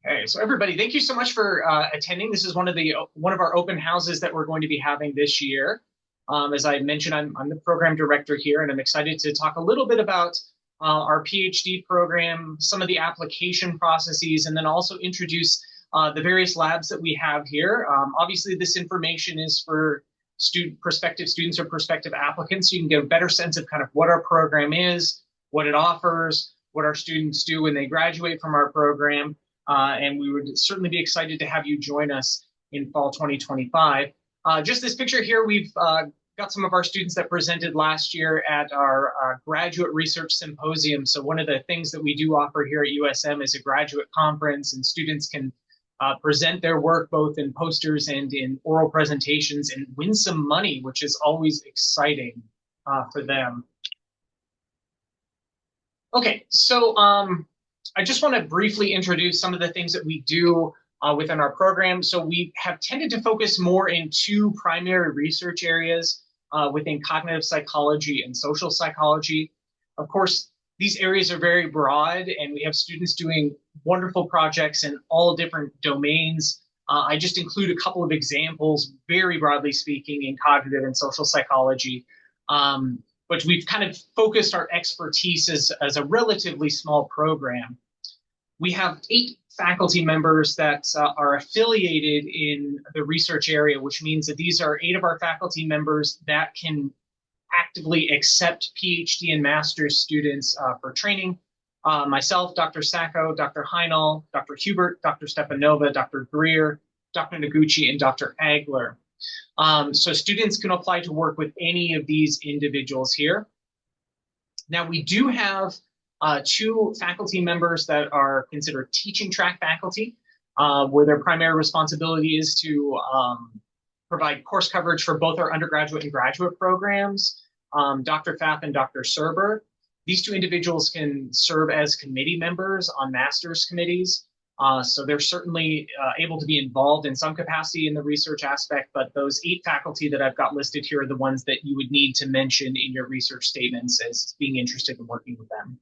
Hey, so everybody, thank you so much for attending. This is one of our open houses that we're going to be having this year. As I mentioned, I'm the program director here, and I'm excited to talk a little bit about our PhD program, some of the application processes, and then also introduce the various labs that we have here. Obviously, this information is for prospective students or prospective applicants, so you can get a better sense of kind of what our program is, what it offers, what our students do when they graduate from our program. And we would certainly be excited to have you join us in fall 2025. Just this picture here, we've got some of our students that presented last year at our graduate research symposium. So one of the things that we do offer here at USM is a graduate conference, and students can present their work both in posters and in oral presentations and win some money, which is always exciting for them. Okay, so I just want to briefly introduce some of the things that we do within our program. So we have tended to focus more in two primary research areas within cognitive psychology and social psychology. Of course, these areas are very broad, and we have students doing wonderful projects in all different domains. I just include a couple of examples, very broadly speaking, in cognitive and social psychology. But we've kind of focused our expertise as a relatively small program. We have 8 faculty members that are affiliated in the research area, which means that these are 8 of our faculty members that can actively accept PhD and master's students for training. Myself, Dr. Sacco, Dr. Heinal, Dr. Hubert, Dr. Stepanova, Dr. Greer, Dr. Noguchi, and Dr. Agler. So students can apply to work with any of these individuals here. Now, we do have 2 faculty members that are considered teaching track faculty, where their primary responsibility is to provide course coverage for both our undergraduate and graduate programs, Dr. Pfaff and Dr. Serber. These 2 individuals can serve as committee members on master's committees. So they're certainly able to be involved in some capacity in the research aspect, but those 8 faculty that I've got listed here are the ones that you would need to mention in your research statements as being interested in working with them.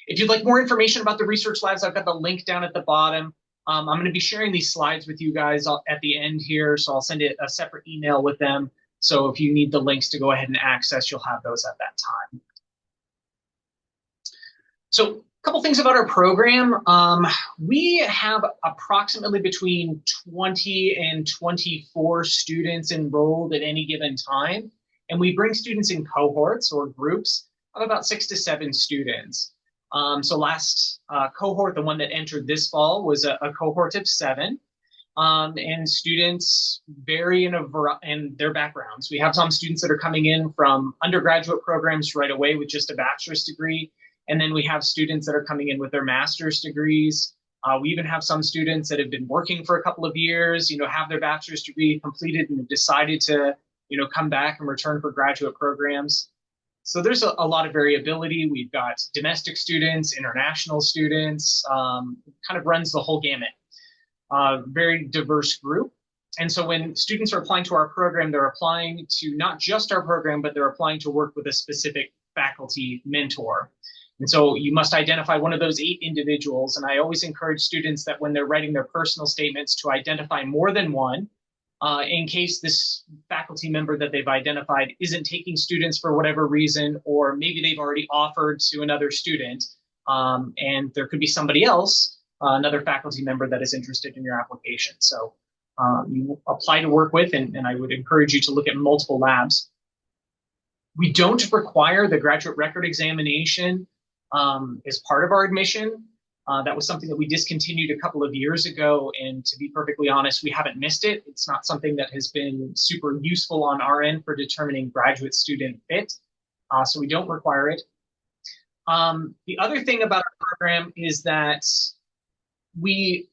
If you'd like more information about the research labs, I've got the link down at the bottom. I'm going to be sharing these slides with you guys at the end here, so I'll send a separate email with them. So if you need the links to go ahead and access, you'll have those at that time. So a couple things about our program. We have approximately between 20 and 24 students enrolled at any given time. And we bring students in cohorts or groups of about 6 to 7 students. So last cohort, the one that entered this fall, was a cohort of 7. And students vary in their backgrounds. We have some students that are coming in from undergraduate programs right away with just a bachelor's degree. And then we have students that are coming in with their master's degrees. We even have some students that have been working for a couple of years, have their bachelor's degree completed and have decided to, come back and return for graduate programs. So there's a lot of variability. We've got domestic students, international students, kind of runs the whole gamut. Very diverse group. And so when students are applying to our program, they're applying to not just our program, but they're applying to work with a specific faculty mentor. And so you must identify one of those 8 individuals. And I always encourage students that when they're writing their personal statements to identify more than one, in case this faculty member that they've identified isn't taking students for whatever reason, or maybe they've already offered to another student, and there could be somebody else, another faculty member that is interested in your application. So you apply to work with, and I would encourage you to look at multiple labs. We don't require the graduate record examination as part of our admission. That was something that we discontinued a couple of years ago, and to be perfectly honest, we haven't missed it. It's not something that has been super useful on our end for determining graduate student fit, so we don't require it. The other thing about our program is that we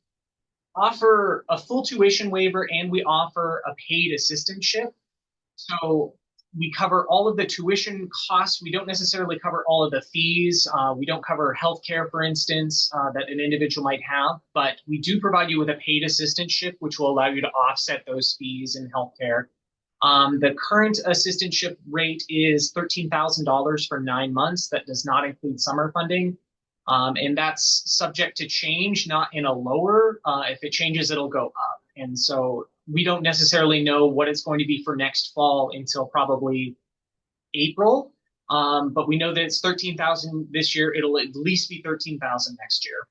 offer a full tuition waiver and we offer a paid assistantship. So we cover all of the tuition costs. We don't necessarily cover all of the fees. We don't cover healthcare, for instance, that an individual might have, but we do provide you with a paid assistantship, which will allow you to offset those fees in healthcare. The current assistantship rate is $13,000 for 9 months. That does not include summer funding. And that's subject to change, not in a lower. If it changes, it'll go up. And so we don't necessarily know what it's going to be for next fall until probably April. But we know that it's 13,000 this year. It'll at least be 13,000 next year.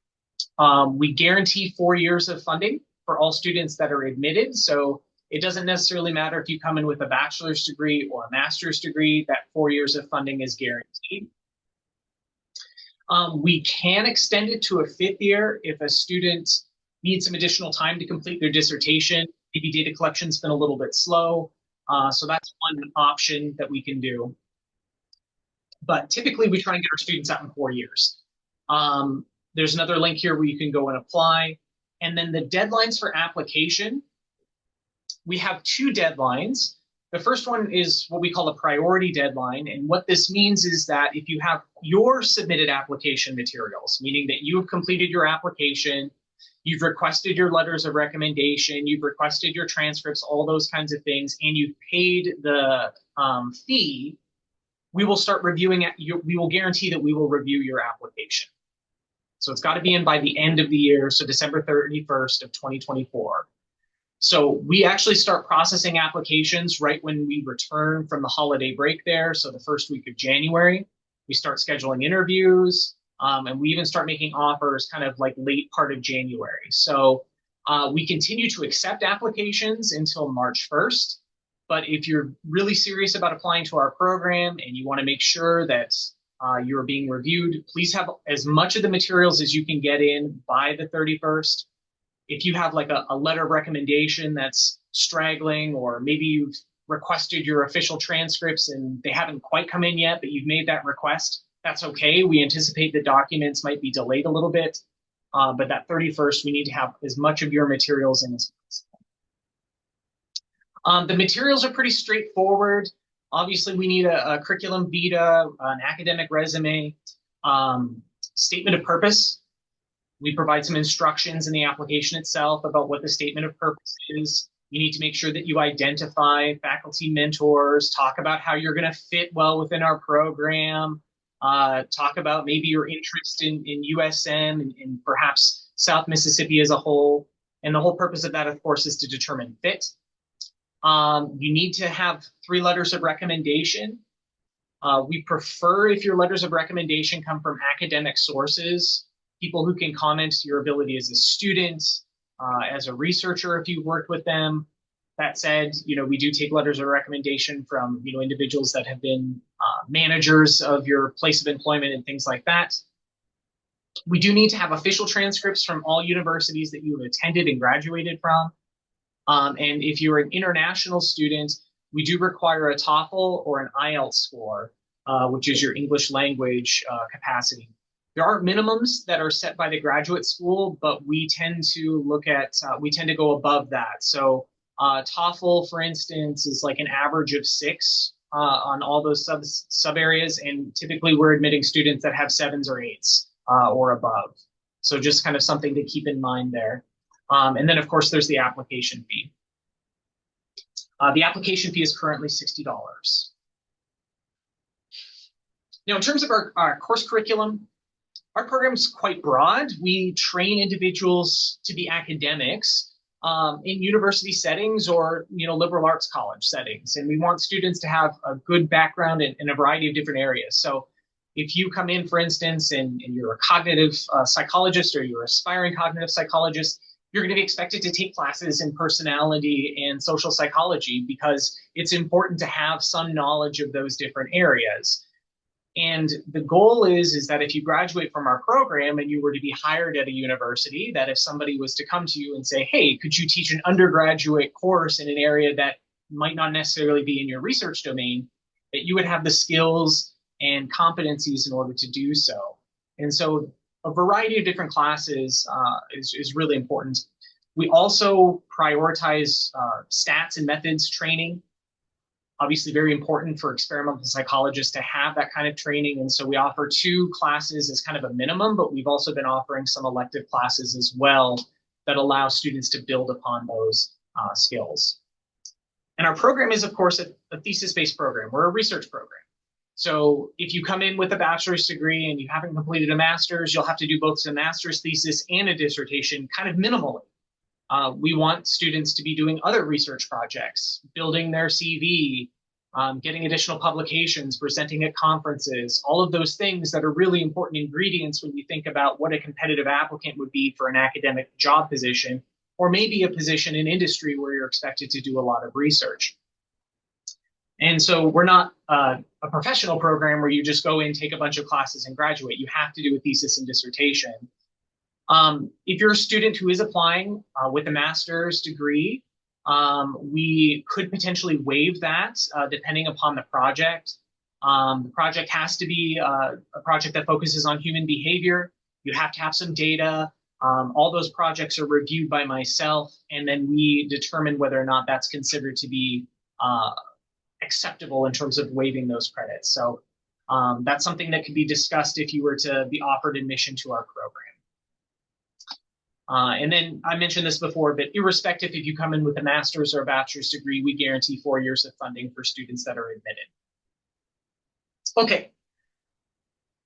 We guarantee 4 years of funding for all students that are admitted. So it doesn't necessarily matter if you come in with a bachelor's degree or a master's degree, that 4 years of funding is guaranteed. We can extend it to a 5th year if a student needs some additional time to complete their dissertation. Maybe data collection's been a little bit slow. So that's one option that we can do. But typically we try and get our students out in 4 years. There's another link here where you can go and apply. And then the deadlines for application, we have 2 deadlines. The first one is what we call a priority deadline. And what this means is that if you have your submitted application materials, meaning that you have completed your application, you've requested your letters of recommendation, you've requested your transcripts, all those kinds of things, and you've paid the fee, we will start reviewing we will guarantee that we will review your application. So it's got to be in by the end of the year, so December 31st of 2024. So we actually start processing applications right when we return from the holiday break there. So the first week of January, we start scheduling interviews, and we even start making offers kind of like late part of January. So we continue to accept applications until March 1st. But if you're really serious about applying to our program and you want to make sure that you're being reviewed, please have as much of the materials as you can get in by the 31st. If you have like a letter of recommendation that's straggling, or maybe you've requested your official transcripts and they haven't quite come in yet, but you've made that request, that's okay. We anticipate the documents might be delayed a little bit, but that 31st, we need to have as much of your materials in as possible. The materials are pretty straightforward. Obviously, we need a curriculum vitae, an academic resume, statement of purpose. We provide some instructions in the application itself about what the statement of purpose is. You need to make sure that you identify faculty mentors, talk about how you're going to fit well within our program, talk about maybe your interest in USM and perhaps South Mississippi as a whole. And the whole purpose of that, of course, is to determine fit. You need to have 3 letters of recommendation. We prefer if your letters of recommendation come from academic sources, people who can comment your ability as a student, as a researcher if you've worked with them. That said, we do take letters of recommendation from, individuals that have been managers of your place of employment and things like that. We do need to have official transcripts from all universities that you have attended and graduated from. And if you're an international student, we do require a TOEFL or an IELTS score, which is your English language capacity. There are minimums that are set by the graduate school, but we tend to go above that. So TOEFL, for instance, is like an average of 6 on all those sub areas, and typically we're admitting students that have 7s or 8s or above. So just kind of something to keep in mind there. And then, of course, there's the application fee. The application fee is currently $60. Now, in terms of our course curriculum, our program is quite broad. We train individuals to be academics in university settings or liberal arts college settings, and we want students to have a good background in a variety of different areas. So if you come in, for instance, and you're a cognitive psychologist or you're an aspiring cognitive psychologist, you're going to be expected to take classes in personality and social psychology because it's important to have some knowledge of those different areas. And the goal is that if you graduate from our program and you were to be hired at a university, that if somebody was to come to you and say, hey, could you teach an undergraduate course in an area that might not necessarily be in your research domain, that you would have the skills and competencies in order to do so. And so a variety of different classes is really important. We also prioritize stats and methods training. Obviously very important for experimental psychologists to have that kind of training. And so we offer 2 classes as kind of a minimum, but we've also been offering some elective classes as well that allow students to build upon those skills. And our program is, of course, a thesis-based program. We're a research program. So if you come in with a bachelor's degree and you haven't completed a master's, you'll have to do both a master's thesis and a dissertation kind of minimally. We want students to be doing other research projects, building their CV, getting additional publications, presenting at conferences, all of those things that are really important ingredients when you think about what a competitive applicant would be for an academic job position, or maybe a position in industry where you're expected to do a lot of research. And so we're not a professional program where you just go in, take a bunch of classes and graduate. You have to do a thesis and dissertation. If you're a student who is applying with a master's degree, we could potentially waive that depending upon the project. The project has to be a project that focuses on human behavior. You have to have some data. All those projects are reviewed by myself, and then we determine whether or not that's considered to be acceptable in terms of waiving those credits. So that's something that could be discussed if you were to be offered admission to our program. And then I mentioned this before, but irrespective if you come in with a master's or a bachelor's degree, we guarantee 4 years of funding for students that are admitted. Okay,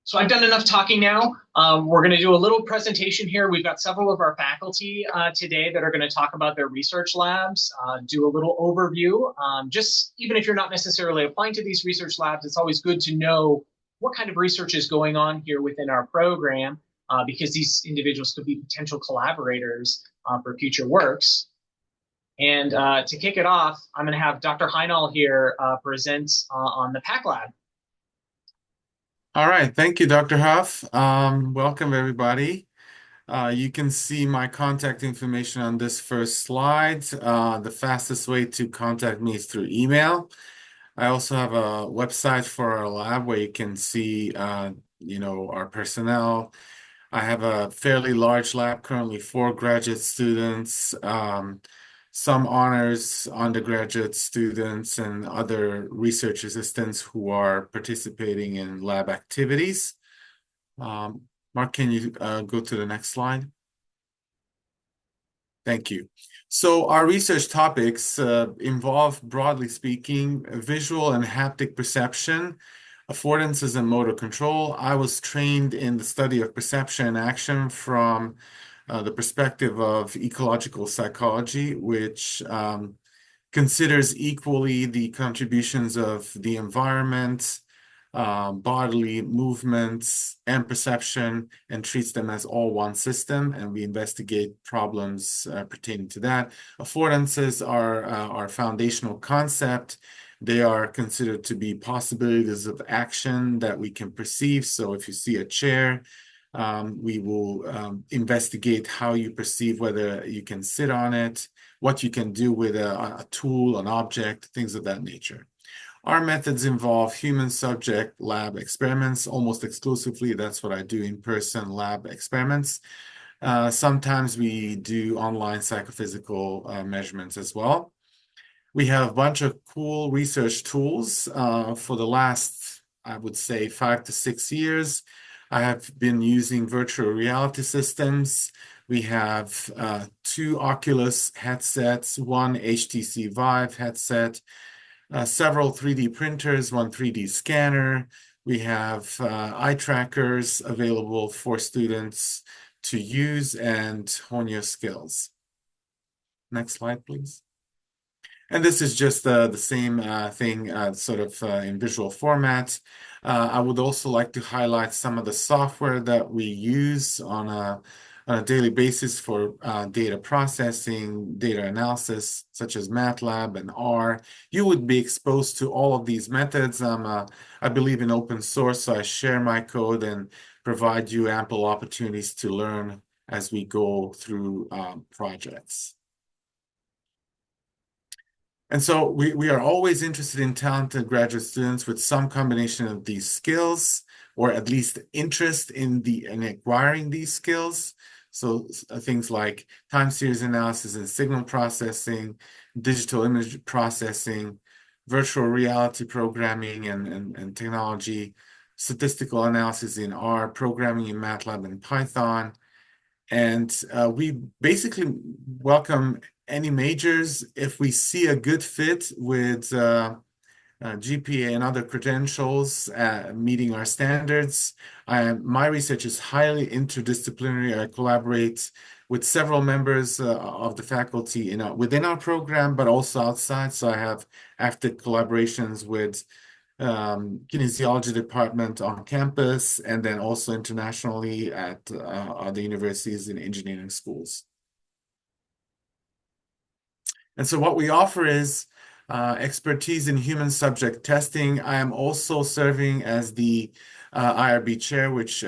so I've done enough talking now. We're going to do a little presentation here. We've got several of our faculty today that are going to talk about their research labs, do a little overview. Just even if you're not necessarily applying to these research labs, it's always good to know what kind of research is going on here within our program. Because these individuals could be potential collaborators for future works. And to kick it off, I'm going to have Dr. Heinal here present on the PAC Lab. All right, thank you, Dr. Huff. Welcome, everybody. You can see my contact information on this first slide. The fastest way to contact me is through email. I also have a website for our lab where you can see, our personnel. I have a fairly large lab, currently 4 graduate students, some honors undergraduate students, and other research assistants who are participating in lab activities. Mark, can you go to the next slide? Thank you. So our research topics involve, broadly speaking, visual and haptic perception, affordances and motor control. I was trained in the study of perception and action from the perspective of ecological psychology, which considers equally the contributions of the environment, bodily movements, and perception, and treats them as all one system. And we investigate problems pertaining to that. Affordances are our foundational concept. They are considered to be possibilities of action that we can perceive. So if you see a chair, we will investigate how you perceive whether you can sit on it, what you can do with a tool, an object, things of that nature. Our methods involve human subject lab experiments almost exclusively. That's what I do, in-person lab experiments. Sometimes we do online psychophysical measurements as well. We have a bunch of cool research tools for the last, I would say, 5 to 6 years. I have been using virtual reality systems. We have 2 Oculus headsets, 1 HTC Vive headset, several 3D printers, 1 3D scanner. We have eye trackers available for students to use and hone your skills. Next slide, please. And this is just the same thing, sort of in visual format. I would also like to highlight some of the software that we use on a daily basis for data processing, data analysis, such as MATLAB and R. You would be exposed to all of these methods. I believe in open source, so I share my code and provide you ample opportunities to learn as we go through projects. And so we are always interested in talented graduate students with some combination of these skills, or at least interest in acquiring these skills. So things like time series analysis and signal processing, digital image processing, virtual reality programming and technology, statistical analysis in R, programming in MATLAB and Python. And we basically welcome any majors if we see a good fit with GPA and other credentials, meeting our standards. My research is highly interdisciplinary. I collaborate with several members of the faculty within our program, but also outside. So I have active collaborations with kinesiology department on campus, and then also internationally at other universities and engineering schools. And so what we offer is expertise in human subject testing. I am also serving as the IRB chair, which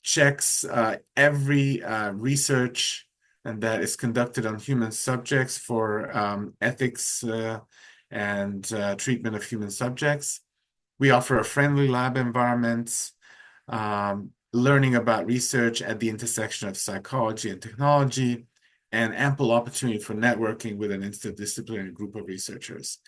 checks every research and that is conducted on human subjects for ethics and treatment of human subjects. We offer a friendly lab environment, learning about research at the intersection of psychology and technology, and ample opportunity for networking with an interdisciplinary group of researchers.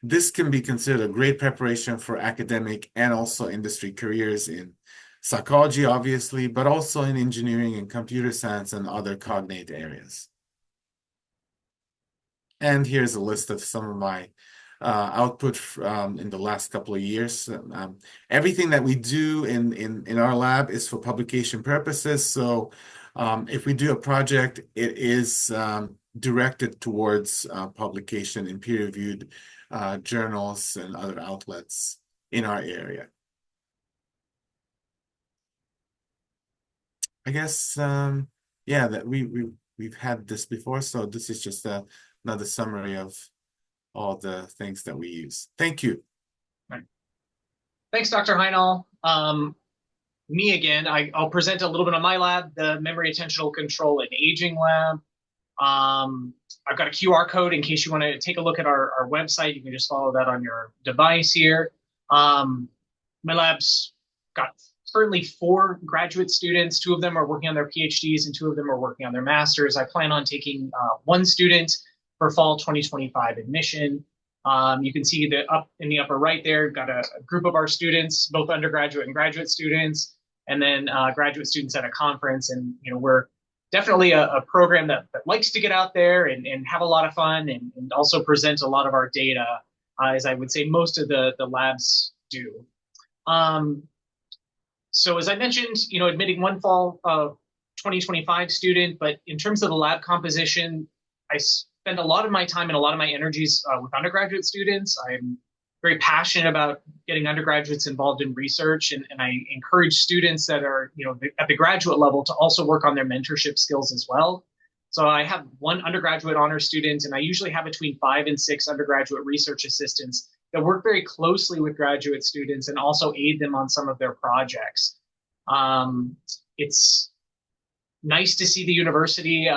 This can be considered a great preparation for academic and also industry careers in psychology, obviously, but also in engineering and computer science and other cognate areas. And here's a list of some of my output in the last couple of years. Everything that we do in our lab is for publication purposes. So if we do a project, it is directed towards publication in peer-reviewed journals and other outlets in our area. I guess, yeah, that we've had this before, so this is just another summary of all the things that we use. Thank you. Right. Thanks, Dr. Heinal. Me again, I'll present a little bit on my lab, the Memory Attentional Control and Aging Lab. I've got a QR code in case you want to take a look at our website. You can just follow that on your device here. My lab's got currently 4 graduate students. 2 of them are working on their PhDs and 2 of them are working on their masters. I plan on taking 1 student for fall 2025 admission. You can see that up in the upper right there, got a group of our students, both undergraduate and graduate students, and then graduate students at a conference. And we're definitely a program that likes to get out there and have a lot of fun and also present a lot of our data, as I would say most of the labs do. So as I mentioned, admitting 1 fall 2025 student, but in terms of the lab composition, I spend a lot of my time and a lot of my energies with undergraduate students. I'm very passionate about getting undergraduates involved in research, and I encourage students that are at the graduate level to also work on their mentorship skills as well. So I have 1 undergraduate honor student, and I usually have between 5 and 6 undergraduate research assistants that work very closely with graduate students and also aid them on some of their projects. It's nice to see the university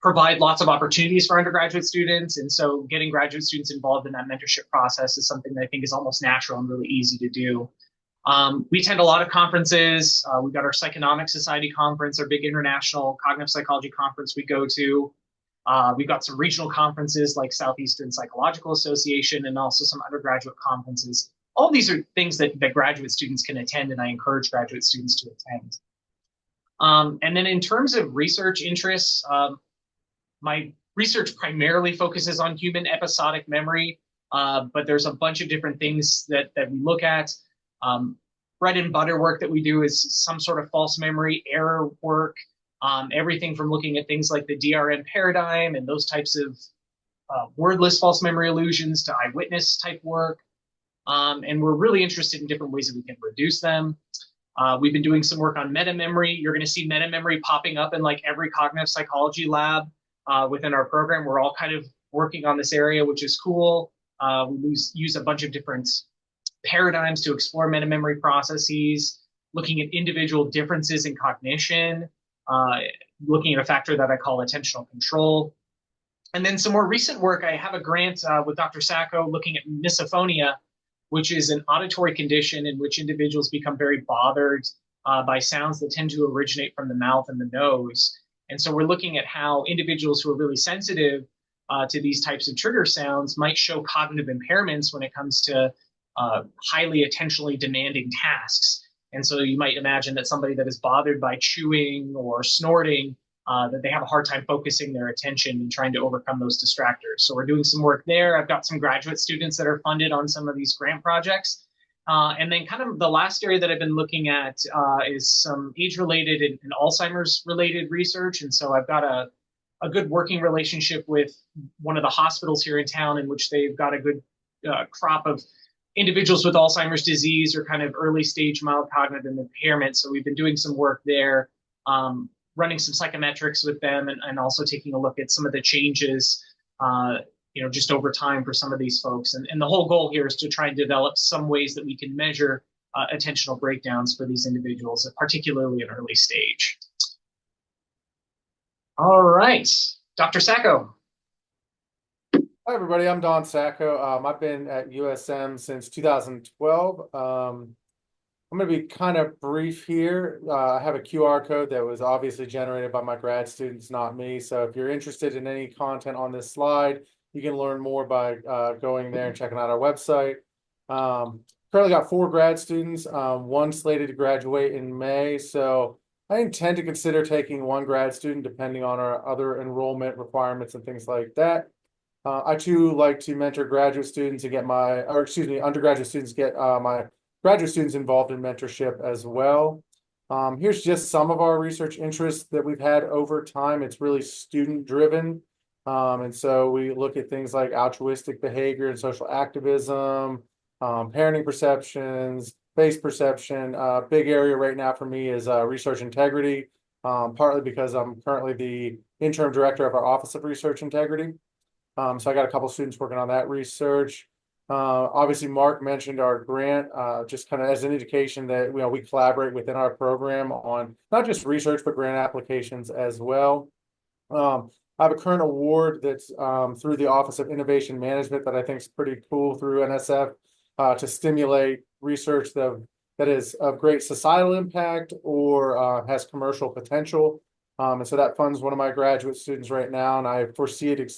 provide lots of opportunities for undergraduate students. And so getting graduate students involved in that mentorship process is something that I think is almost natural and really easy to do. We attend a lot of conferences. We've got our Psychonomic Society conference, our big international cognitive psychology conference we go to. We've got some regional conferences like Southeastern Psychological Association and also some undergraduate conferences. All these are things that graduate students can attend, and I encourage graduate students to attend. And then in terms of research interests, my research primarily focuses on human episodic memory, but there's a bunch of different things that we look at. Bread and butter work that we do is some sort of false memory error work, everything from looking at things like the DRM paradigm and those types of wordless false memory illusions to eyewitness type work. And we're really interested in different ways that we can reduce them. We've been doing some work on meta-memory. You're going to see meta-memory popping up in like every cognitive psychology lab within our program. We're all kind of working on this area, which is cool. We use a bunch of different paradigms to explore meta-memory processes, looking at individual differences in cognition, looking at a factor that I call attentional control. And then some more recent work, I have a grant with Dr. Sacco looking at misophonia, which is an auditory condition in which individuals become very bothered by sounds that tend to originate from the mouth and the nose. And so we're looking at how individuals who are really sensitive to these types of trigger sounds might show cognitive impairments when it comes to highly attentionally demanding tasks. And so you might imagine that somebody that is bothered by chewing or snorting that they have a hard time focusing their attention and trying to overcome those distractors. So we're doing some work there. I've got some graduate students that are funded on some of these grant projects. And then kind of the last area that I've been looking at is some age-related and Alzheimer's-related research. And so I've got a good working relationship with one of the hospitals here in town, in which they've got a good crop of individuals with Alzheimer's disease or kind of early stage mild cognitive impairment. So we've been doing some work there, running some psychometrics with them, and also taking a look at some of the changes just over time for some of these folks. And the whole goal here is to try and develop some ways that we can measure attentional breakdowns for these individuals, particularly at early stage. All right, Dr. Sacco. Hi, everybody. I'm Don Sacco. I've been at USM since 2012. I'm going to be kind of brief here. I have a QR code that was obviously generated by my grad students, not me. So if you're interested in any content on this slide, you can learn more by going there and checking out our website. Currently got 4 grad students, one slated to graduate in May. So I intend to consider taking 1 grad student depending on our other enrollment requirements and things like that. I too like to mentor graduate students and get undergraduate students, get my graduate students involved in mentorship as well. Here's just some of our research interests that we've had over time. It's really student driven. And so we look at things like altruistic behavior and social activism, parenting perceptions, face perception. Big area right now for me is research integrity, partly because I'm currently the interim director of our Office of Research Integrity. So I got a couple students working on that research. Obviously, Mark mentioned our grant, just kind of as an indication that we collaborate within our program on not just research, but grant applications as well. I have a current award that's through the Office of Innovation Management that I think is pretty cool through NSF to stimulate research that is of great societal impact or has commercial potential. And so that funds one of my graduate students right now, and I foresee it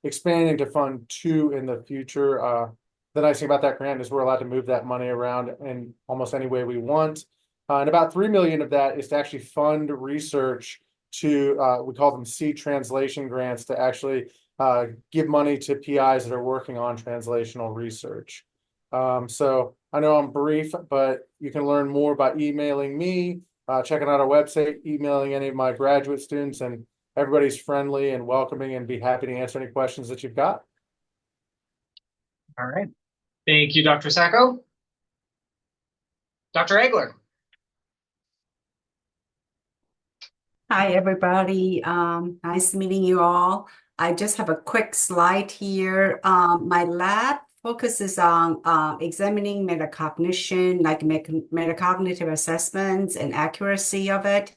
expanding to fund 2 in the future. The nice thing about that grant is we're allowed to move that money around in almost any way we want. And about 3 million of that is to actually fund research to, we call them seed translation grants, to actually give money to PIs that are working on translational research. So I know I'm brief, but you can learn more by emailing me, checking out our website, emailing any of my graduate students, and everybody's friendly and welcoming and be happy to answer any questions that you've got. All right. Thank you, Dr. Sacco. Dr. Egler. Hi, everybody. Nice meeting you all. I just have a quick slide here. My lab focuses on examining metacognition, like metacognitive assessments and accuracy of it.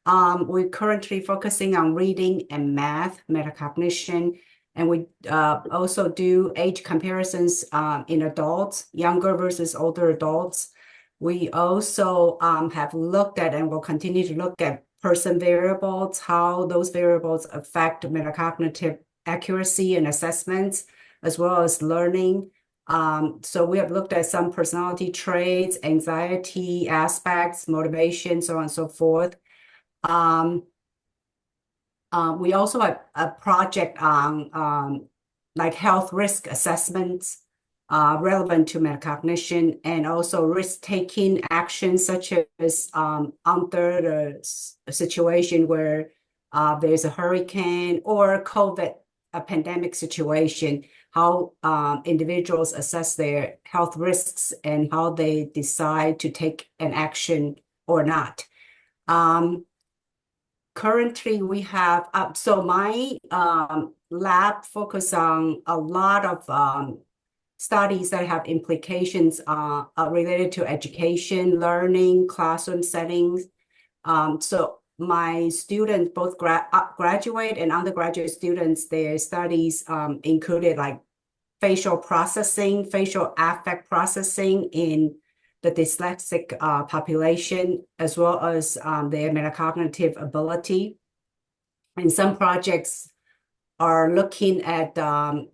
We're currently focusing on reading and math metacognition, and we also do age comparisons in adults, younger versus older adults. We also have looked at and will continue to look at person variables, how those variables affect metacognitive accuracy and assessments, as well as learning. So we have looked at some personality traits, anxiety aspects, motivation, so on and so forth. We also have a project on like health risk assessments relevant to metacognition, and also risk-taking actions such as under the situation where there's a hurricane or COVID, a pandemic situation, how individuals assess their health risks and how they decide to take an action or not. Currently, we have, so my lab focus on a lot of studies that have implications related to education, learning, classroom settings. So my students, both graduate and undergraduate students, their studies included like facial processing, facial affect processing in the dyslexic population, as well as their metacognitive ability. And some projects are looking at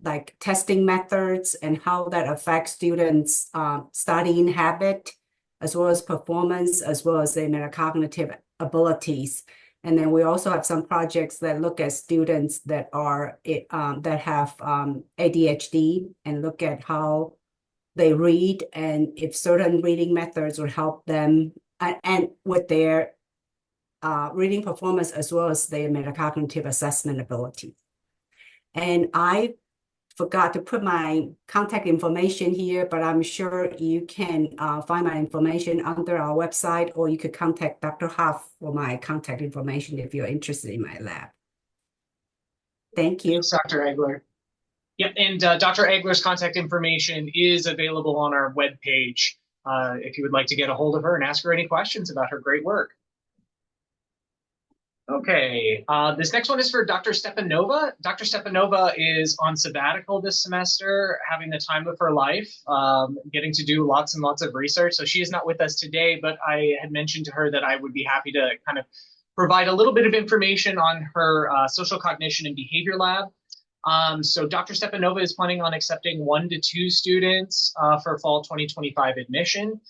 like testing methods and how that affects students' studying habit, as well as performance, as well as their metacognitive abilities. And then we also have some projects that look at students that are that have ADHD and look at how they read and if certain reading methods will help them and with their reading performance as well as their metacognitive assessment ability. And I forgot to put my contact information here, but I'm sure you can find my information under our website, or you could contact Dr. Huff for my contact information if you're interested in my lab. Thank you. Thanks, Dr. Egler. Yep, and Dr. Egler's contact information is available on our webpage if you would like to get a hold of her and ask her any questions about her great work. Okay, this next one is for Dr. Stepanova. Dr. Stepanova is on sabbatical this semester, having the time of her life, getting to do lots and lots of research. So she is not with us today, but I had mentioned to her that I would be happy to kind of provide a little bit of information on her social cognition and behavior lab. So Dr. Stepanova is planning on accepting 1 to 2 students for fall 2025 admission.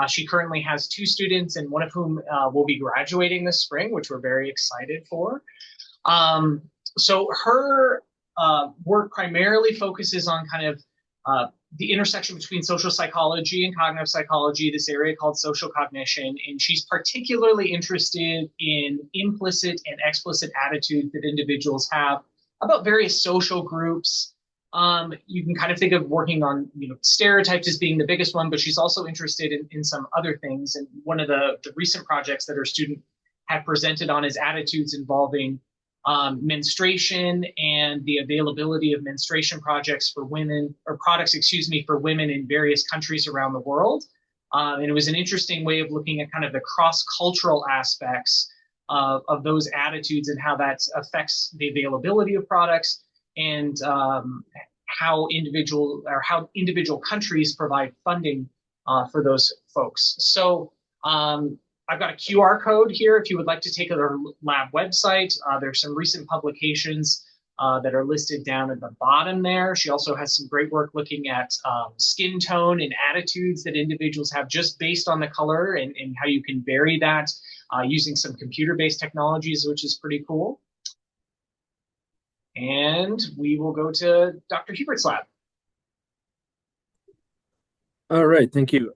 She currently has 2 students, and one of whom will be graduating this spring, which we're very excited for. So her work primarily focuses on kind of the intersection between social psychology and cognitive psychology, this area called social cognition, and she's particularly interested in implicit and explicit attitudes that individuals have about various social groups. You can kind of think of working on, stereotypes as being the biggest one, but she's also interested in some other things. And one of the recent projects that her student had presented on is attitudes involving menstruation and the availability of menstruation projects for women, or products, for women in various countries around the world. And it was an interesting way of looking at kind of the cross-cultural aspects of those attitudes and how that affects the availability of products, and how individual countries provide funding for those folks. So I've got a QR code here if you would like to take our lab website. There's some recent publications that are listed down at the bottom there. She also has some great work looking at skin tone and attitudes that individuals have just based on the color, and how you can vary that using some computer-based technologies, which is pretty cool. And we will go to Dr. Hubert's lab. All right, thank you.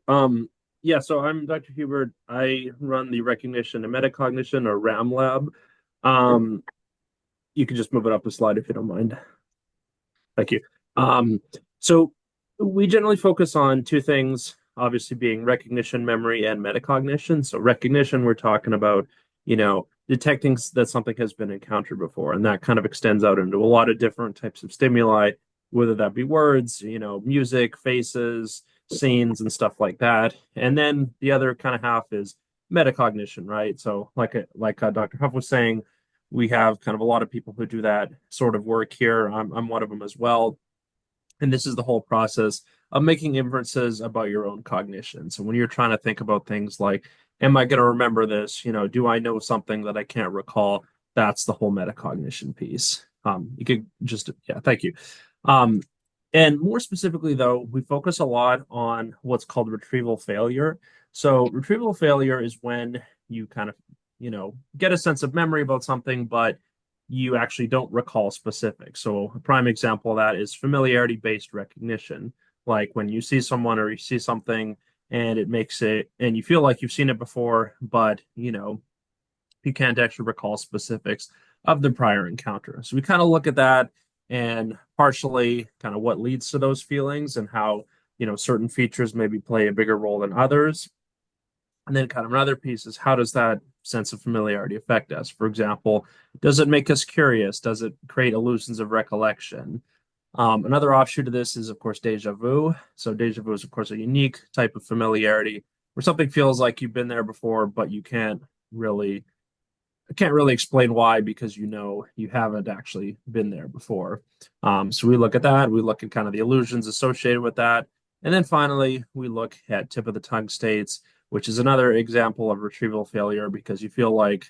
Yeah, so I'm Dr. Hubert. I run the Recognition and Metacognition, or RAM lab. You can just move it up a slide if you don't mind. Thank you. So we generally focus on 2 things, obviously being recognition, memory, and metacognition. So recognition, we're talking about, detecting that something has been encountered before, and that kind of extends out into a lot of different types of stimuli, whether that be words, music, faces, scenes, and stuff like that. And then the other kind of half is metacognition, right? So like Dr. Huff was saying, we have kind of a lot of people who do that sort of work here. I'm one of them as well. And this is the whole process of making inferences about your own cognition. So when you're trying to think about things like, am I going to remember this? Do I know something that I can't recall? That's the whole metacognition piece. You could just, thank you. And more specifically, though, we focus a lot on what's called retrieval failure. So retrieval failure is when you kind of, get a sense of memory about something, but you actually don't recall specifics. So a prime example of that is familiarity-based recognition. Like when you see someone or you see something and it makes it, and you feel like you've seen it before, but, you can't actually recall specifics of the prior encounter. So we kind of look at that and partially kind of what leads to those feelings and how, certain features maybe play a bigger role than others. And then kind of another piece is, how does that sense of familiarity affect us? For example, does it make us curious? Does it create illusions of recollection? Another offshoot of this is, of course, deja vu. So deja vu is, of course, a unique type of familiarity where something feels like you've been there before, but you can't really explain why, because you haven't actually been there before. So we look at that. We look at kind of the illusions associated with that. And then finally, we look at tip of the tongue states, which is another example of retrieval failure, because you feel like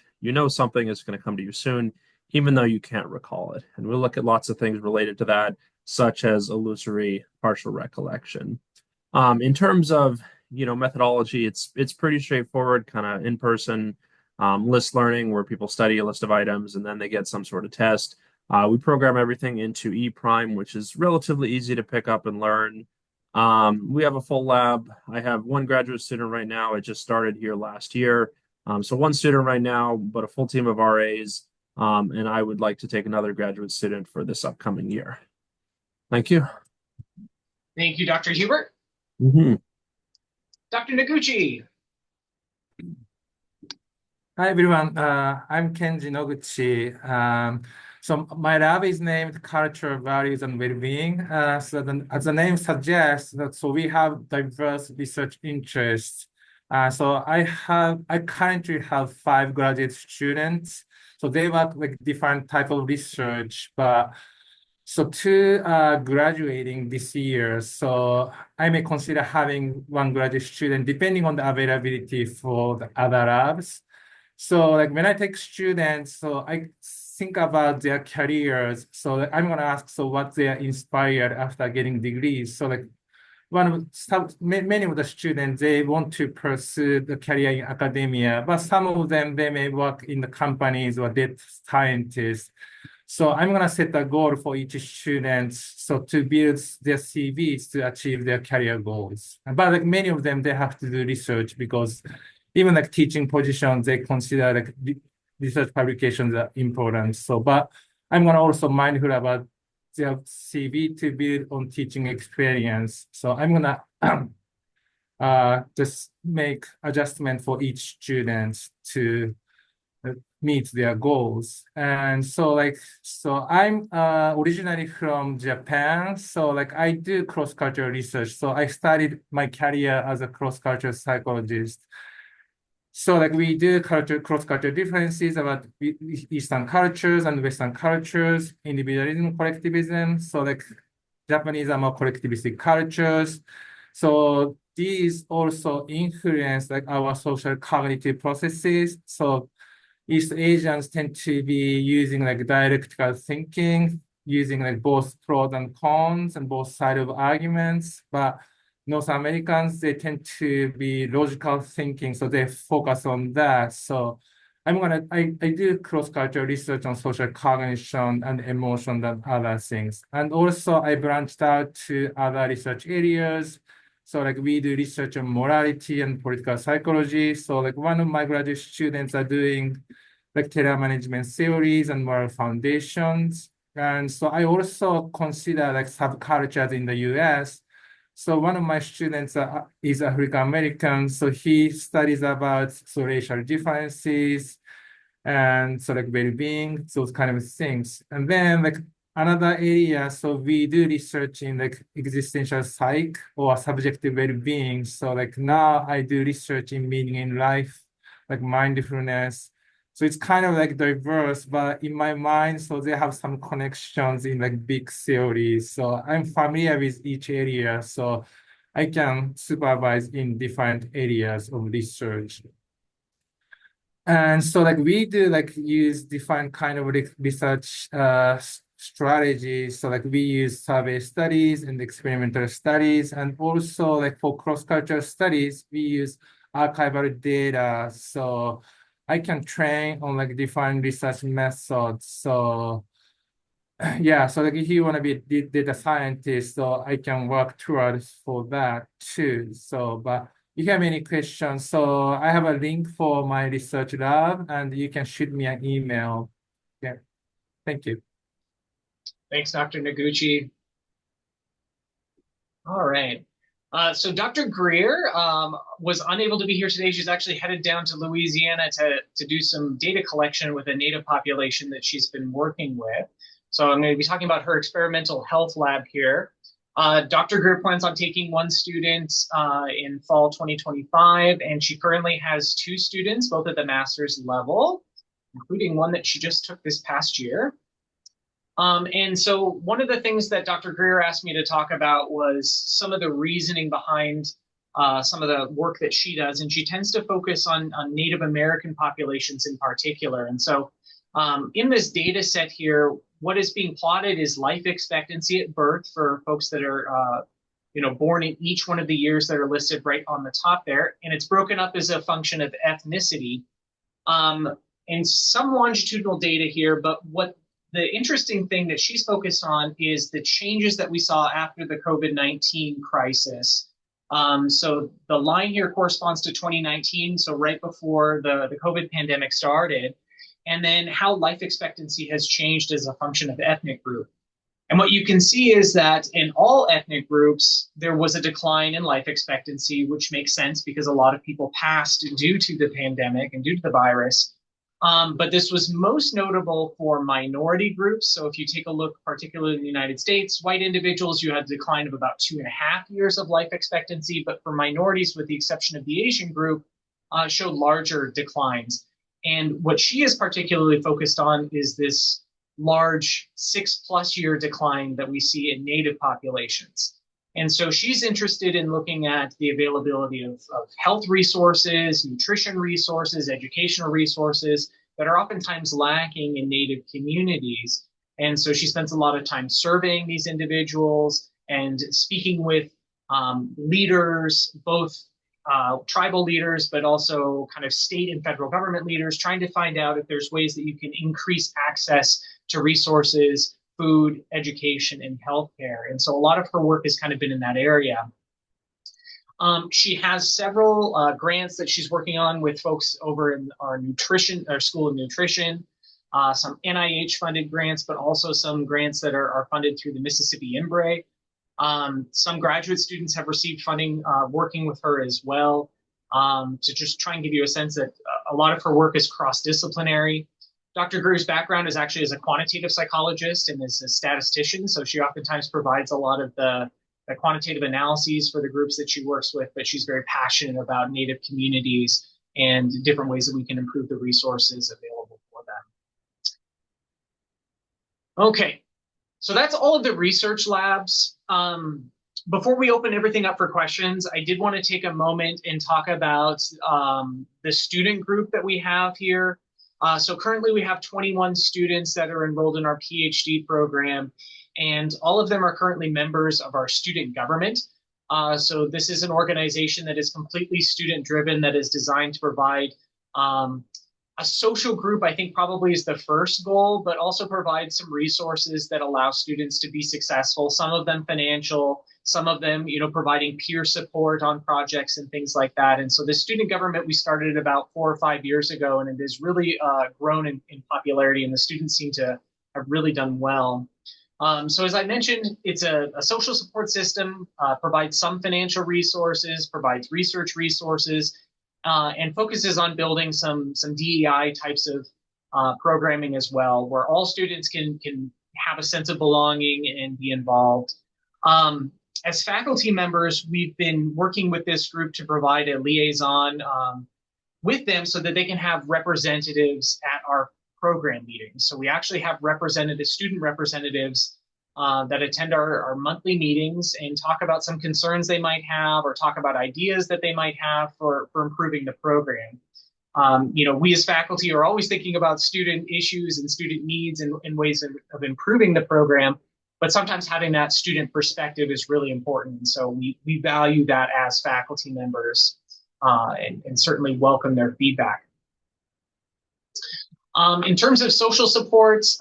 something is going to come to you soon, even though you can't recall it. And we'll look at lots of things related to that, such as illusory partial recollection. In terms of methodology, it's pretty straightforward, kind of in person. list learning, where people study a list of items and then they get some sort of test. We program everything into ePrime, which is relatively easy to pick up and learn. We have a full lab. I have one graduate student right now. It just started here last year. So one student right now, but a full team of RAs. And I would like to take another graduate student for this upcoming year. Thank you. Thank you, Dr. Hubert. Dr. Noguchi. Hi everyone, I'm Kenji Noguchi. So my lab is named Culture, Values, and Wellbeing. As the name suggests, so we have diverse research interests. So I currently have 5 graduate students. So they work with different type of research, but so 2 are graduating this year. So I may consider having 1 graduate student depending on the availability for the other labs. So like when I take students, so I think about their careers. So like, I'm gonna ask, so what they are inspired after getting degrees. So like many of the students, they want to pursue the career in academia, but some of them, they may work in the companies or data scientists. So I'm gonna set a goal for each student, so to build their CVs to achieve their career goals. But like many of them, they have to do research because even like teaching positions, they consider like research publications are important. So, but I'm gonna also mindful about their CV to build on teaching experience. So I'm gonna just make adjustment for each student to meet their goals. And so I'm originally from Japan. So like I do cross-cultural research. So I started my career as a cross-cultural psychologist. So like we do cross-cultural differences about Eastern cultures and Western cultures, individualism, collectivism. So like Japanese are more collectivistic cultures. So these also influence like our social cognitive processes. So East Asians tend to be using like dialectical thinking, using like both pros and cons and both sides of arguments. But North Americans, they tend to be logical thinking, so they focus on that. So I do cross-cultural research on social cognition and emotion and other things. And also I branched out to other research areas. So like we do research on morality and political psychology. So like one of my graduate students are doing like terror management theories and moral foundations. And so I also consider like subcultures in the US. So one of my students is African American. So he studies about racial differences and so like well-being, those kind of things. And then like another area, so we do research in like existential psych or subjective well-being. So like now I do research in meaning in life, like mindfulness. So it's kind of like diverse, but in my mind, so they have some connections in like big theories. So I'm familiar with each area, so I can supervise in different areas of research. And so like we do like use different kind of research strategies. So like we use survey studies and experimental studies, and also like for cross-cultural studies, we use archival data. So I can train on like different research methods. So yeah, so like if you want to be a data scientist, so I can work towards for that too. So, but if you have any questions, so I have a link for my research lab and you can shoot me an email. Yeah, thank you. Thanks, Dr. Noguchi. All right. So Dr. Greer was unable to be here today. She's actually headed down to Louisiana to do some data collection with a native population that she's been working with. So I'm going to be talking about her experimental health lab here. Dr. Greer plans on taking 1 student in fall 2025, and she currently has 2 students, both at the master's level, including one that she just took this past year. And so one of the things that Dr. Greer asked me to talk about was some of the reasoning behind some of the work that she does. And she tends to focus on Native American populations in particular. And so in this data set here, what is being plotted is life expectancy at birth for folks that are born in each one of the years that are listed right on the top there. And it's broken up as a function of ethnicity. and some longitudinal data here, but what the interesting thing that she's focused on is the changes that we saw after the COVID-19 crisis. So the line here corresponds to 2019, so right before the COVID pandemic started, and then how life expectancy has changed as a function of ethnic group. And what you can see is that in all ethnic groups, there was a decline in life expectancy, which makes sense because a lot of people passed due to the pandemic and due to the virus. But this was most notable for minority groups. So if you take a look, particularly in the United States, white individuals, you had a decline of about 2.5 years of life expectancy. But for minorities, with the exception of the Asian group, showed larger declines. And what she is particularly focused on is this large 6+ year decline that we see in Native populations. And so she's interested in looking at the availability of health resources, nutrition resources, educational resources that are oftentimes lacking in Native communities. And so she spends a lot of time surveying these individuals and speaking with leaders, both tribal leaders, but also kind of state and federal government leaders, trying to find out if there's ways that you can increase access to resources, food, education, and healthcare. And so a lot of her work has kind of been in that area. She has several grants that she's working on with folks over in our School of Nutrition, some NIH-funded grants, but also some grants that are funded through the Mississippi IMBRE. Some graduate students have received funding working with her as well, to just try and give you a sense that a lot of her work is cross-disciplinary. Dr. Greer's background is actually as a quantitative psychologist and as a statistician, so she oftentimes provides a lot of the quantitative analyses for the groups that she works with, but she's very passionate about Native communities and different ways that we can improve the resources available for them. Okay, so that's all of the research labs. Before we open everything up for questions, I did want to take a moment and talk about the student group that we have here. So currently we have 21 students that are enrolled in our PhD program, and all of them are currently members of our student government. So this is an organization that is completely student-driven, that is designed to provide a social group, I think probably is the first goal, but also provide some resources that allow students to be successful, some of them financial, some of them, providing peer support on projects and things like that. And so the student government, we started about 4 or 5 years ago, and it has really grown in popularity, and the students seem to have really done well. So as I mentioned, it's a social support system, provides some financial resources, provides research resources, and focuses on building some DEI types of programming as well, where all students can have a sense of belonging and be involved. As faculty members, we've been working with this group to provide a liaison with them so that they can have representatives at our program meetings. So we actually have student representatives that attend our monthly meetings and talk about some concerns they might have, or talk about ideas that they might have for improving the program. We as faculty are always thinking about student issues and student needs and ways of improving the program, but sometimes having that student perspective is really important. And so we value that as faculty members, and certainly welcome their feedback. In terms of social supports,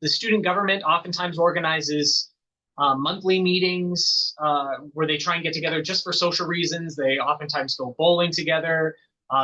the student government oftentimes organizes monthly meetings where they try and get together just for social reasons. They oftentimes go bowling together.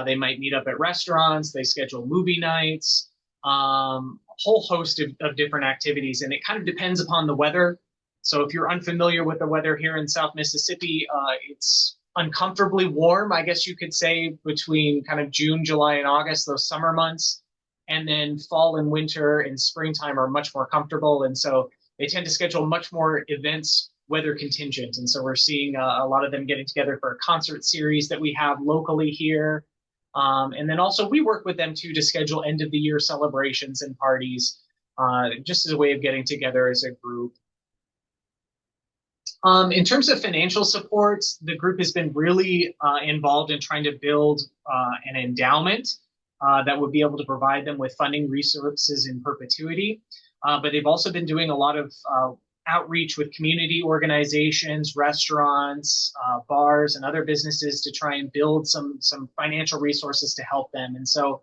They might meet up at restaurants. They schedule movie nights, a whole host of different activities. And it kind of depends upon the weather. So if you're unfamiliar with the weather here in South Mississippi, it's uncomfortably warm, I guess you could say, between kind of June, July, and August, those summer months. And then fall and winter and springtime are much more comfortable. And so they tend to schedule much more events weather contingent. And so we're seeing a lot of them getting together for a concert series that we have locally here. And then also we work with them too to schedule end of the year celebrations and parties, just as a way of getting together as a group. In terms of financial supports, the group has been really involved in trying to build an endowment that would be able to provide them with funding resources in perpetuity. But they've also been doing a lot of outreach with community organizations, restaurants, bars, and other businesses to try and build some financial resources to help them. And so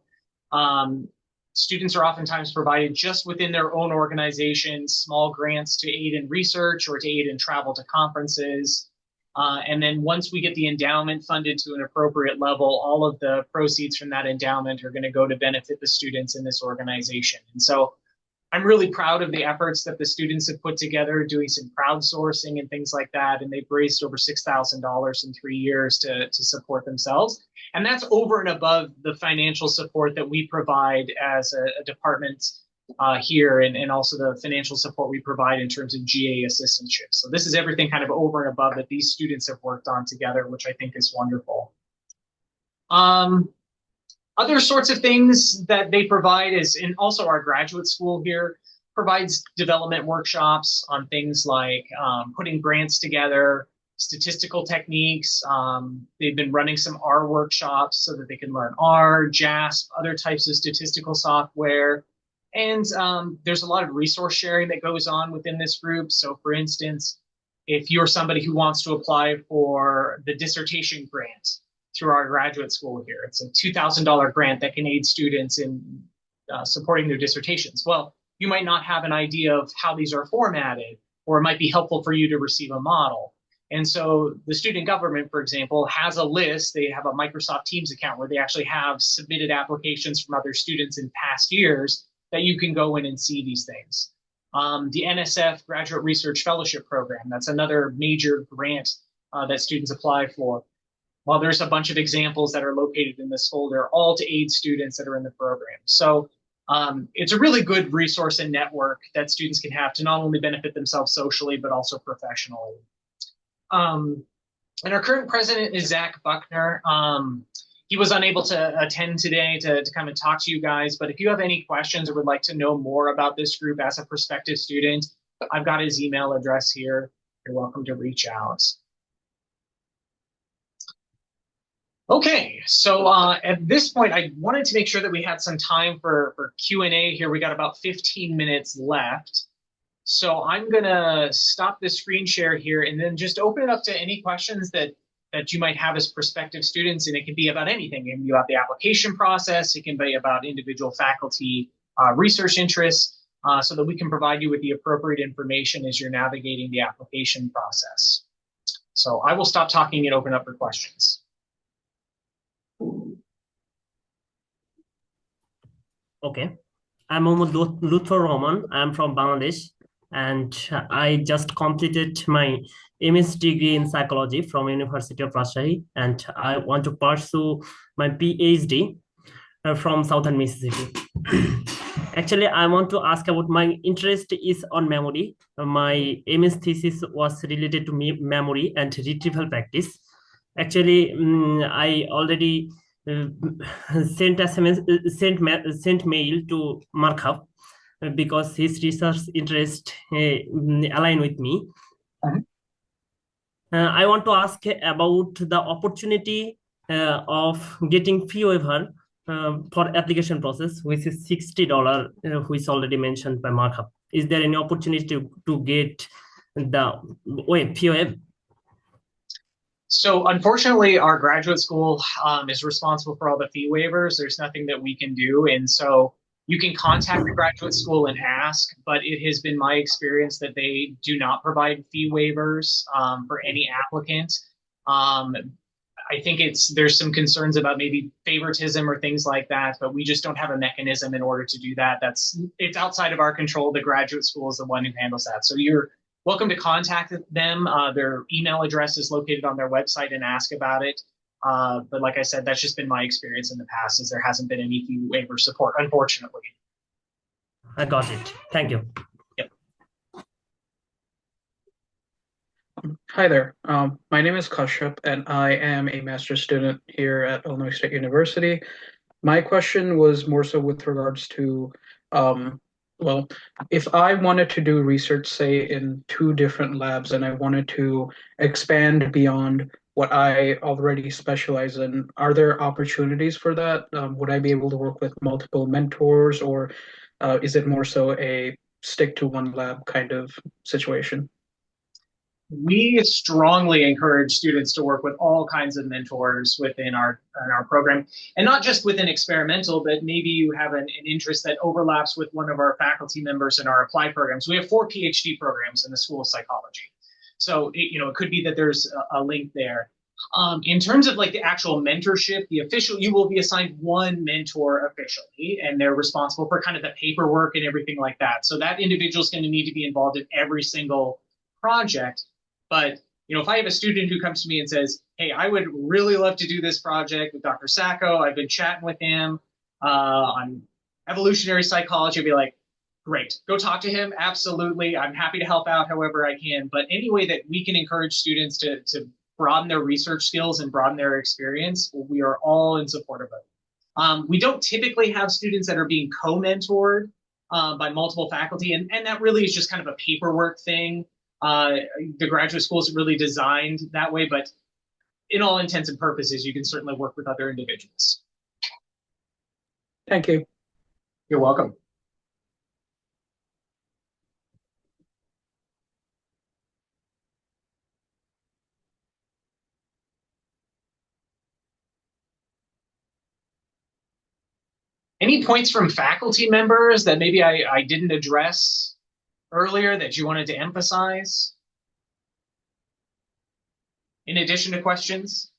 Students are oftentimes provided just within their own organization, small grants to aid in research or to aid in travel to conferences. And then once we get the endowment funded to an appropriate level, all of the proceeds from that endowment are going to go to benefit the students in this organization. And so I'm really proud of the efforts that the students have put together, doing some crowdsourcing and things like that. And they've raised over $6,000 in 3 years to support themselves. And that's over and above the financial support that we provide as a department here, and also the financial support we provide in terms of GA assistantship. So this is everything kind of over and above that these students have worked on together, which I think is wonderful. Other sorts of things that they provide is, and also our graduate school here provides development workshops on things like putting grants together, statistical techniques. They've been running some R workshops so that they can learn R, JASP, other types of statistical software. And there's a lot of resource sharing that goes on within this group. So for instance, if you're somebody who wants to apply for the dissertation grant through our graduate school here, it's a $2,000 grant that can aid students in supporting their dissertations. Well, you might not have an idea of how these are formatted, or it might be helpful for you to receive a model. And so the student government, for example, has a list. They have a Microsoft Teams account where they actually have submitted applications from other students in past years that you can go in and see these things. The NSF Graduate Research Fellowship Program, that's another major grant that students apply for. Well, there's a bunch of examples that are located in this folder, all to aid students that are in the program. So it's a really good resource and network that students can have to not only benefit themselves socially, but also professionally. And our current president is Zach Buckner. He was unable to attend today to come and talk to you guys, but if you have any questions or would like to know more about this group as a prospective student, I've got his email address here. You're welcome to reach out. Okay, so at this point, I wanted to make sure that we had some time for Q&A here. We got about 15 minutes left. So I'm gonna stop the screen share here and then just open it up to any questions that you might have as prospective students, and it can be about anything. It can be about the application process, it can be about individual faculty research interests, so that we can provide you with the appropriate information as you're navigating the application process. So I will stop talking and open up for questions. Okay, I'm Mohammad Lutfur Rahman. I'm from Bangladesh, and I just completed my MS degree in psychology from University of Rajshahi, and I want to pursue my PhD from Southern Mississippi. Actually, I want to ask about my interest is on memory. My MS thesis was related to memory and retrieval practice. Actually, I already sent mail to Markup because his research interest align with me. I want to ask about the opportunity of getting fee waiver for application process, which is $60, which already mentioned by Markup. Is there any opportunity to get the fee waiver? So unfortunately, our graduate school is responsible for all the fee waivers. There's nothing that we can do. And so you can contact the graduate school and ask, but it has been my experience that they do not provide fee waivers for any applicant. I think there's some concerns about maybe favoritism or things like that, but we just don't have a mechanism in order to do that. It's outside of our control. The graduate school is the one who handles that. So you're welcome to contact them. Their email address is located on their website and ask about it. But like I said, that's just been my experience in the past, is there hasn't been any fee waiver support, unfortunately. I got it. Thank you. Yep. Hi there. My name is Kashyap, and I am a master's student here at Illinois State University. My question was more so with regards to well, if I wanted to do research, say, in 2 different labs, and I wanted to expand beyond what I already specialize in, are there opportunities for that? Would I be able to work with multiple mentors, or is it more so a stick to one lab kind of situation? We strongly encourage students to work with all kinds of mentors within our program, and not just within experimental, but maybe you have an interest that overlaps with one of our faculty members in our applied programs. We have 4 PhD programs in the School of Psychology. So it could be that there's a link there. In terms of like the actual mentorship, you will be assigned one mentor officially, and they're responsible for kind of the paperwork and everything like that. So that individual is going to need to be involved in every single project. But if I have a student who comes to me and says, "Hey, I would really love to do this project with Dr. Sacco. I've been chatting with him on evolutionary psychology," I'd be like, "Great, go talk to him. Absolutely, I'm happy to help out however I can." But any way that we can encourage students to broaden their research skills and broaden their experience, we are all in support of it. We don't typically have students that are being co-mentored by multiple faculty, and that really is just kind of a paperwork thing. The graduate school is really designed that way, but in all intents and purposes, you can certainly work with other individuals. Thank you. You're welcome. Any points from faculty members that maybe I didn't address earlier that you wanted to emphasize? In addition to questions?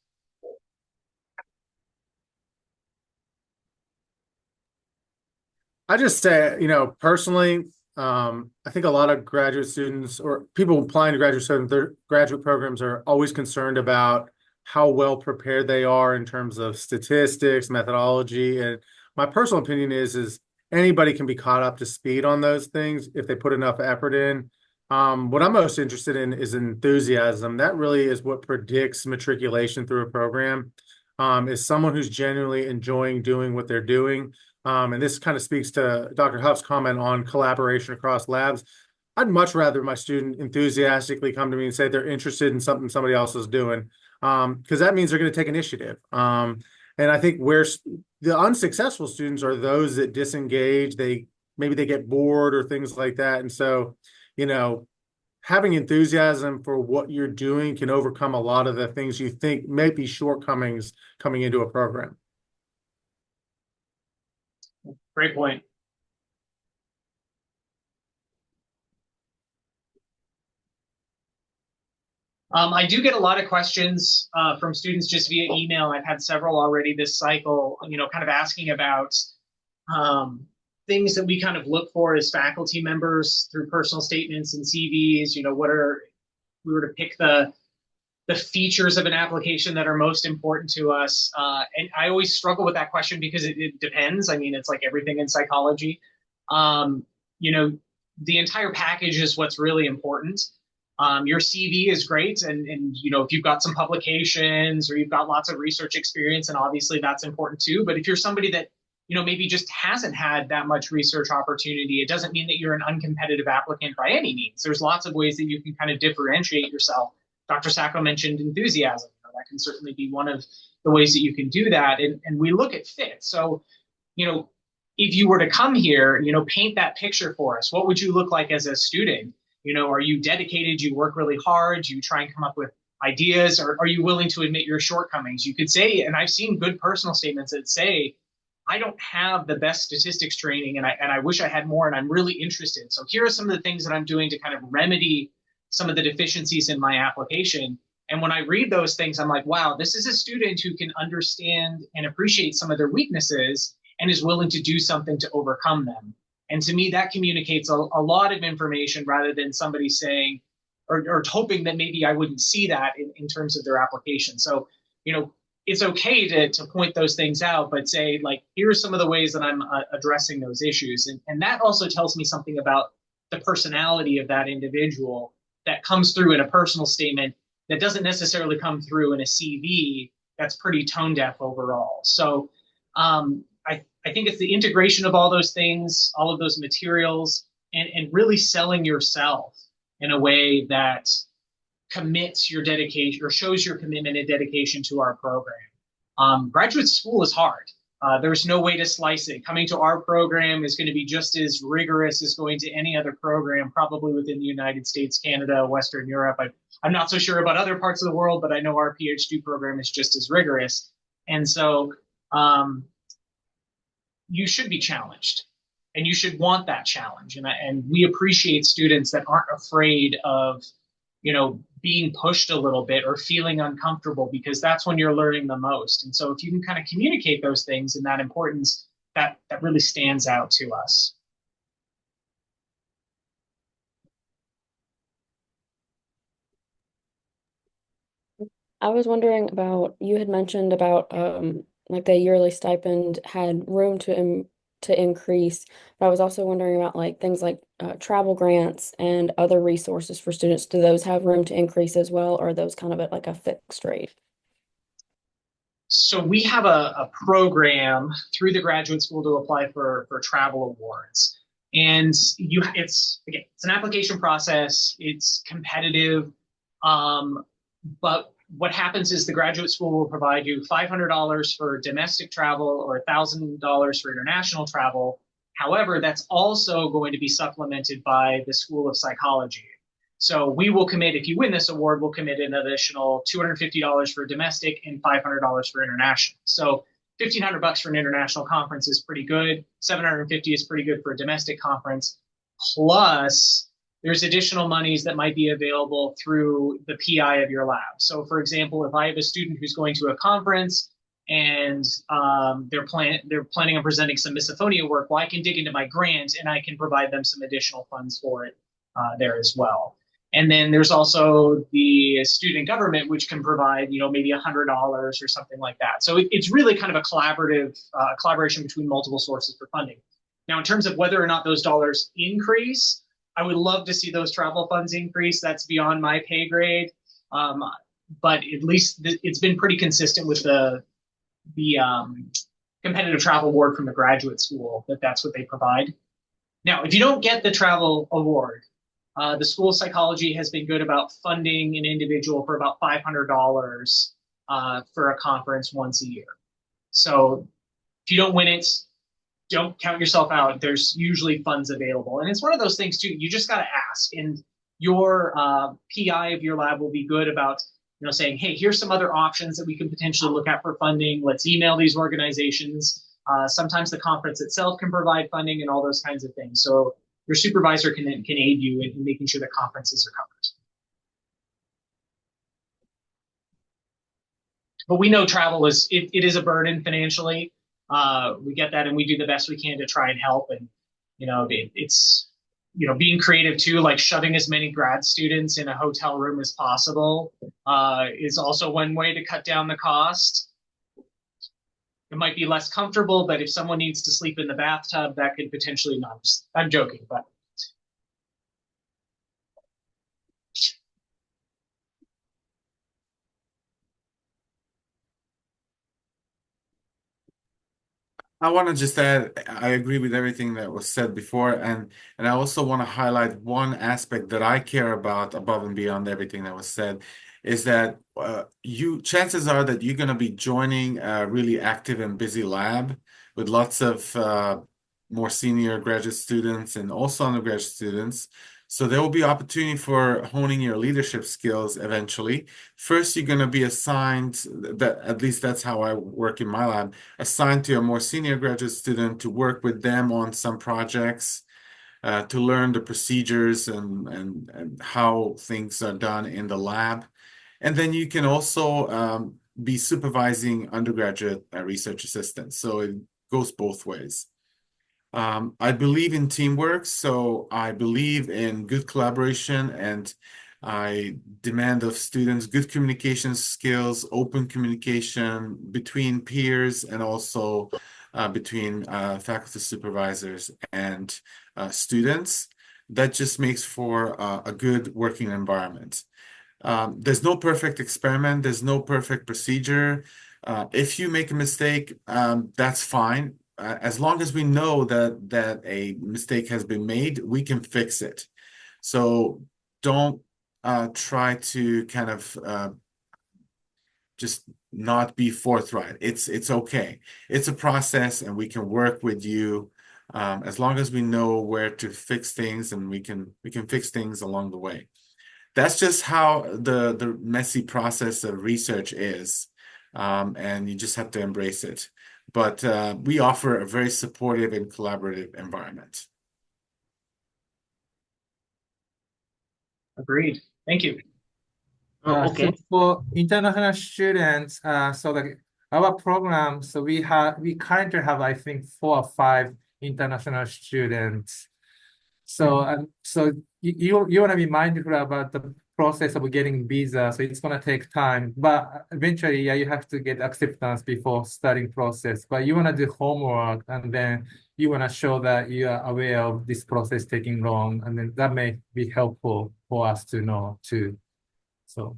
I just say, personally, I think a lot of graduate students or people applying to graduate programs are always concerned about how well prepared they are in terms of statistics, methodology. And my personal opinion is anybody can be caught up to speed on those things if they put enough effort in. What I'm most interested in is enthusiasm. That really is what predicts matriculation through a program, is someone who's genuinely enjoying doing what they're doing. And this kind of speaks to Dr. Huff's comment on collaboration across labs. I'd much rather my student enthusiastically come to me and say they're interested in something somebody else is doing, because that means they're going to take initiative. And I think where the unsuccessful students are those that disengage, maybe they get bored or things like that. And so, having enthusiasm for what you're doing can overcome a lot of the things you think may be shortcomings coming into a program. Great point. I do get a lot of questions from students just via email. I've had several already this cycle, kind of asking about things that we kind of look for as faculty members through personal statements and CVs. We were to pick the features of an application that are most important to us. And I always struggle with that question because it depends. I mean, it's like everything in psychology. The entire package is what's really important. Your CV is great. And if you've got some publications or you've got lots of research experience, and obviously that's important too. But if you're somebody that, maybe just hasn't had that much research opportunity, it doesn't mean that you're an uncompetitive applicant by any means. There's lots of ways that you can kind of differentiate yourself. Dr. Sacco mentioned enthusiasm. That can certainly be one of the ways that you can do that. And we look at fit. So, if you were to come here, paint that picture for us. What would you look like as a student? Are you dedicated? Do you work really hard? Do you try and come up with ideas? Or are you willing to admit your shortcomings? You could say, and I've seen good personal statements that say, I don't have the best statistics training and I wish I had more and I'm really interested. So here are some of the things that I'm doing to kind of remedy some of the deficiencies in my application. And when I read those things, I'm like, wow, this is a student who can understand and appreciate some of their weaknesses and is willing to do something to overcome them. And to me, that communicates a lot of information rather than somebody saying or hoping that maybe I wouldn't see that in terms of their application. So, it's okay to point those things out, but say, like, here are some of the ways that I'm addressing those issues. And that also tells me something about the personality of that individual that comes through in a personal statement that doesn't necessarily come through in a CV that's pretty tone deaf overall. So I think it's the integration of all those things, all of those materials, and really selling yourself in a way that commits your dedication or shows your commitment and dedication to our program. Graduate school is hard. There's no way to slice it. Coming to our program is going to be just as rigorous as going to any other program, probably within the United States, Canada, Western Europe. I'm not so sure about other parts of the world, but I know our PhD program is just as rigorous. And so you should be challenged, and you should want that challenge. And we appreciate students that aren't afraid of, being pushed a little bit or feeling uncomfortable, because that's when you're learning the most. And so if you can kind of communicate those things and that importance, that really stands out to us. I was wondering about, you had mentioned about like the yearly stipend had room to increase, but I was also wondering about like things like travel grants and other resources for students. Do those have room to increase as well, or are those kind of at like a fixed rate? So we have a program through the graduate school to apply for travel awards. And it's an application process. It's competitive. But what happens is the graduate school will provide you $500 for domestic travel or $1,000 for international travel. However, that's also going to be supplemented by the School of Psychology. So we will commit, if you win this award, we'll commit an additional $250 for domestic and $500 for international. So $1,500 for an international conference is pretty good. $750 is pretty good for a domestic conference. Plus, there's additional monies that might be available through the PI of your lab. So for example, if I have a student who's going to a conference and they're planning on presenting some misophonia work, well, I can dig into my grant and I can provide them some additional funds for it there as well. And then there's also the student government, which can provide, maybe $100 or something like that. So it's really kind of a collaboration between multiple sources for funding. Now, in terms of whether or not those dollars increase, I would love to see those travel funds increase. That's beyond my pay grade. But at least it's been pretty consistent with the competitive travel award from the graduate school, that's what they provide. Now, if you don't get the travel award, the School of Psychology has been good about funding an individual for about $500 for a conference once a year. So if you don't win it, don't count yourself out. There's usually funds available. And it's one of those things too, you just got to ask. And your PI of your lab will be good about, saying, hey, here's some other options that we can potentially look at for funding. Let's email these organizations. Sometimes the conference itself can provide funding and all those kinds of things. So your supervisor can aid you in making sure that conferences are covered. But we know travel it is a burden financially. We get that, and we do the best we can to try and help. And it's being creative too, like shoving as many grad students in a hotel room as possible is also one way to cut down the cost. It might be less comfortable, but if someone needs to sleep in the bathtub, that could potentially not. I'm joking, but. I want to just add, I agree with everything that was said before, and I also want to highlight one aspect that I care about above and beyond everything that was said, is that chances are that you're going to be joining a really active and busy lab with lots of more senior graduate students and also undergraduate students. So there will be opportunity for honing your leadership skills eventually. First, you're going to be assigned, at least that's how I work in my lab, assigned to a more senior graduate student to work with them on some projects, to learn the procedures and how things are done in the lab. And then you can also be supervising undergraduate research assistants. So it goes both ways. I believe in teamwork, so I believe in good collaboration, and I demand of students good communication skills, open communication between peers, and also between faculty supervisors and students. That just makes for a good working environment. There's no perfect experiment, there's no perfect procedure. If you make a mistake, that's fine. As long as we know that a mistake has been made, we can fix it. So don't try to kind of just not be forthright. It's okay. It's a process, and we can work with you as long as we know where to fix things, and we can fix things along the way. That's just how the messy process of research is, and you just have to embrace it. But we offer a very supportive and collaborative environment. Agreed. Thank you. Okay. So for international students, so like our program, so we currently have, I think, 4 or 5 international students. So so you want to be mindful about the process of getting visa. So it's gonna take time, but eventually, yeah, you have to get acceptance before starting process. But you wanna do homework, and then you wanna show that you are aware of this process taking long, and then that may be helpful for us to know too. So.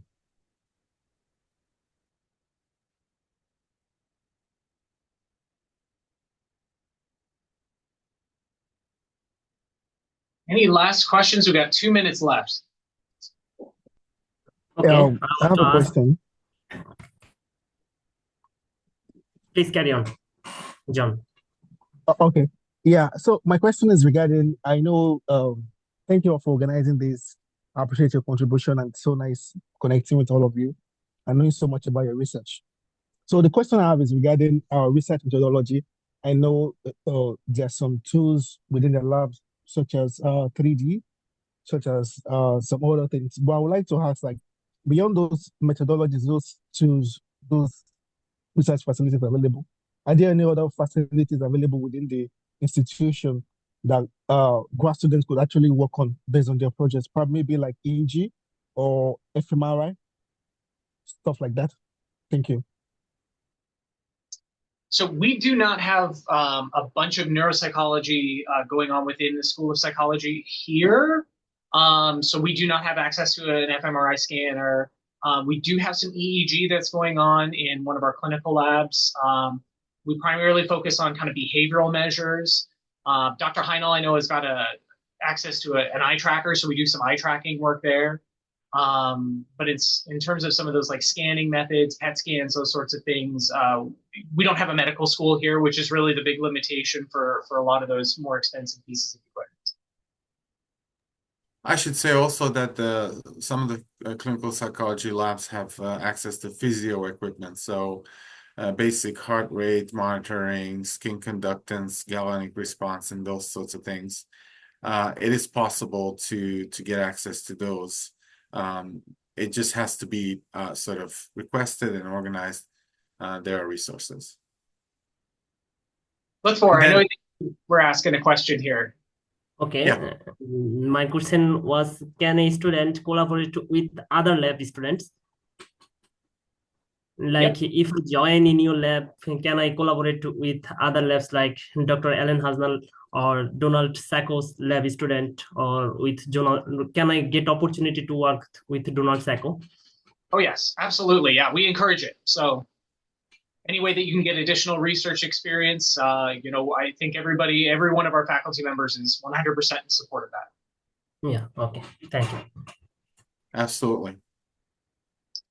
Any last questions? We've got 2 minutes left. Okay. I want have to a ask. question. Please carry on, John. Okay. Yeah. So my question is regarding, I know, thank you all for organizing this. I appreciate your contribution, and it's so nice connecting with all of you and knowing so much about your research. So the question I have is regarding our research methodology. I know there are some tools within the lab, such as 3D, such as some other things. But I would like to ask, like, beyond those methodologies, those tools, those research facilities available, are there any other facilities available within the institution that grad students could actually work on based on their projects? Probably maybe like EEG or fMRI, stuff like that. Thank you. So we do not have a bunch of neuropsychology going on within the School of Psychology here. So we do not have access to an fMRI scanner. We do have some EEG that's going on in one of our clinical labs. We primarily focus on kind of behavioral measures. Dr. Heinel, I know, has got access to an eye tracker, so we do some eye tracking work there. But it's in terms of some of those like scanning methods, PET scans, those sorts of things. We don't have a medical school here, which is really the big limitation for a lot of those more expensive pieces of equipment. I should say also that some of the clinical psychology labs have access to physio equipment. So basic heart rate monitoring, skin conductance, galvanic response, and those sorts of things. It is possible to get access to those. It just has to be sort of requested and organized. There are resources. Let's for. I know we're asking a question here. Okay. Yeah. My question was, can a student collaborate with other lab students? Like, if I join in your lab, can I collaborate with other labs like Dr. Alan Hasnell or Donald Sacco's lab student, or with Donald? Can I get opportunity to work with Donald Sacco? Oh yes, absolutely. Yeah, we encourage it. So any way that you can get additional research experience, I think every one of our faculty members is 100% in support of that. Yeah. Okay. Thank you. Absolutely.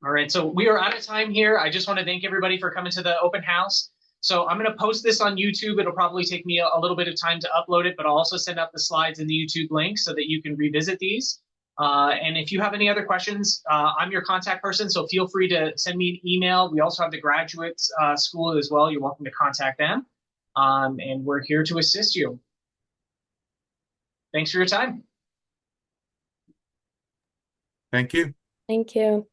All right, so we are out of time here. I just want to thank everybody for coming to the open house. So I'm going to post this on YouTube. It'll probably take me a little bit of time to upload it, but I'll also send out the slides in the YouTube link so that you can revisit these. And if you have any other questions, I'm your contact person, so feel free to send me an email. We also have the graduate school as well. You're welcome to contact them. And we're here to assist you. Thanks for your time. Thank you. Thank you.